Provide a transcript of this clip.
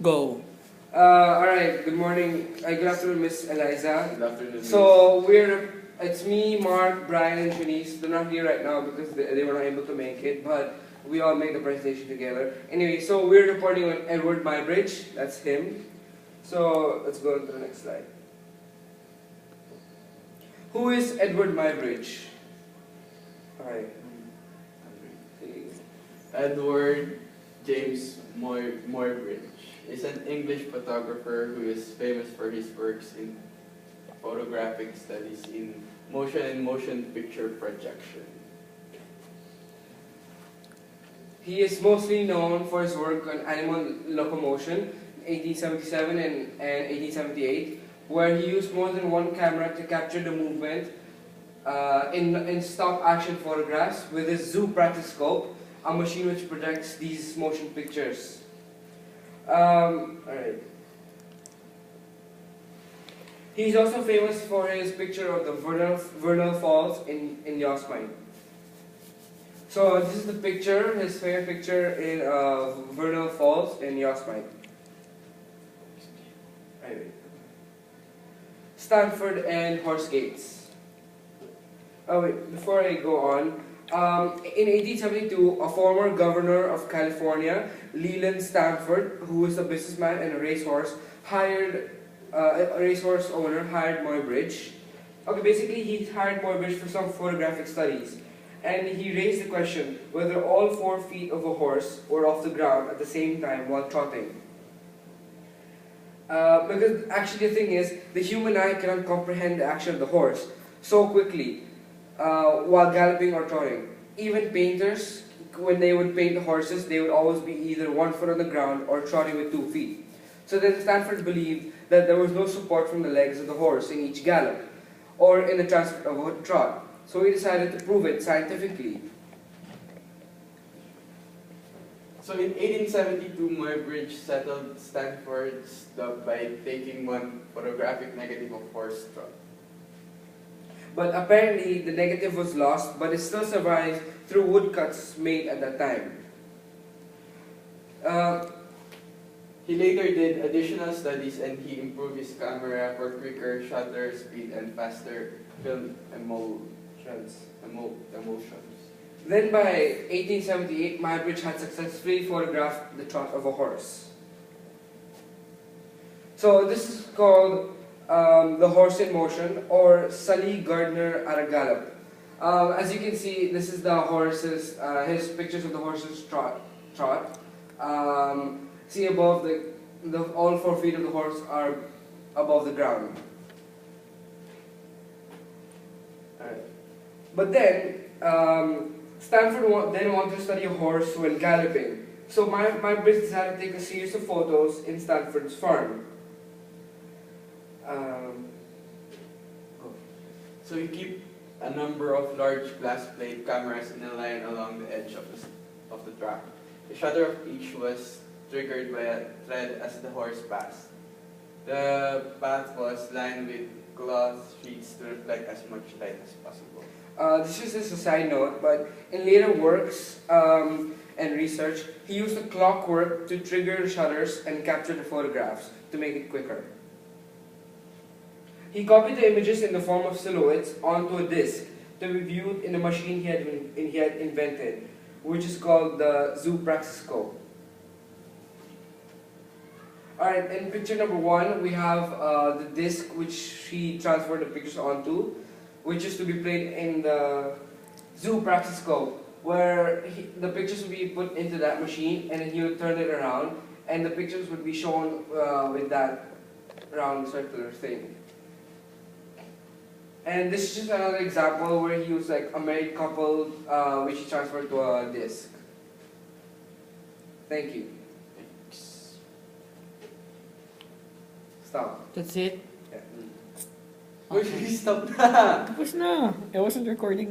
Go. Alright, good morning. Good afternoon, Miss Eliza. Good afternoon. So, it's me, Mark, Brian, and Shanice. They're not here right now because they were not able to make it, but we all made the presentation together. Anyway, so we're reporting on EadWeard Muybridge. That's him. So, let's go on to the next slide. Who is EadWeard Muybridge? Alright. Edward James Muybridge is an English photographer who is famous for his works in photographic studies in motion and motion picture projection. He is mostly known for his work on animal locomotion in 1877 and 1878, where he used more than one camera to capture the movement in stop-action photographs with his zoom practicoscope, a machine which projects these motion pictures. Alright. He's also famous for his picture of the vernal falls in Yosemite. So this is the picture, his famous picture in vernal falls in Yosemite. Anyway. Stanford and Horse Gates. Oh wait, before I go on, in 1872, a former governor of California, Leland Stanford, who was a businessman and a racehorse owner, hired Muybridge. Okay, basically he hired Muybridge for some photographic studies, and he raised the question whether all 4 feet of a horse were off the ground at the same time while trotting. Because actually the thing is, the human eye cannot comprehend the action of the horse so quickly while galloping or trotting. Even painters, when they would paint the horses, they would always be either 1 foot on the ground or trotting with 2 feet. So then Stanford believed that there was no support from the legs of the horse in each gallop or in the transfer of a trot. So he decided to prove it scientifically. So in 1872, Muybridge settled Stanford's dub by taking one photographic negative of horse trot. But apparently the negative was lost, but it still survives through woodcuts made at that time. He later did additional studies and he improved his camera for quicker shutter speed and faster film emulsions. Then by 1878, Muybridge had successfully photographed the trot of a horse. So this is called the horse in motion, or Sully Gardner at a gallop. As you can see, this is the horse's, his pictures of the horse's trot. See above all 4 feet of the horse are above the ground. Alright. But then, Stanford then wanted to study a horse when galloping. So Muybridge decided to take a series of photos in Stanford's farm. So he keep a number of large glass plate cameras in a line along the edge of the track. The shutter of each was triggered by a thread as the horse passed. The path was lined with cloth sheets to reflect as much light as possible. This is just a side note, but in later works and research, he used a clockwork to trigger the shutters and capture the photographs to make it quicker. He copied the images in the form of silhouettes onto a disc to be viewed in the machine he had invented, which is called the zoom practicoscope. Alright, in picture number 1, we have the disc which he transferred the pictures onto, which is to be played in the zoom practicoscope, where the pictures would be put into that machine and then he would turn it around and the pictures would be shown with that round circular thing. And this is just another example where he used like a married couple which he transferred to a disc. Thank you. Stop. That's it. Yeah. Wait, stop na! Tapos na. I wasn't recording.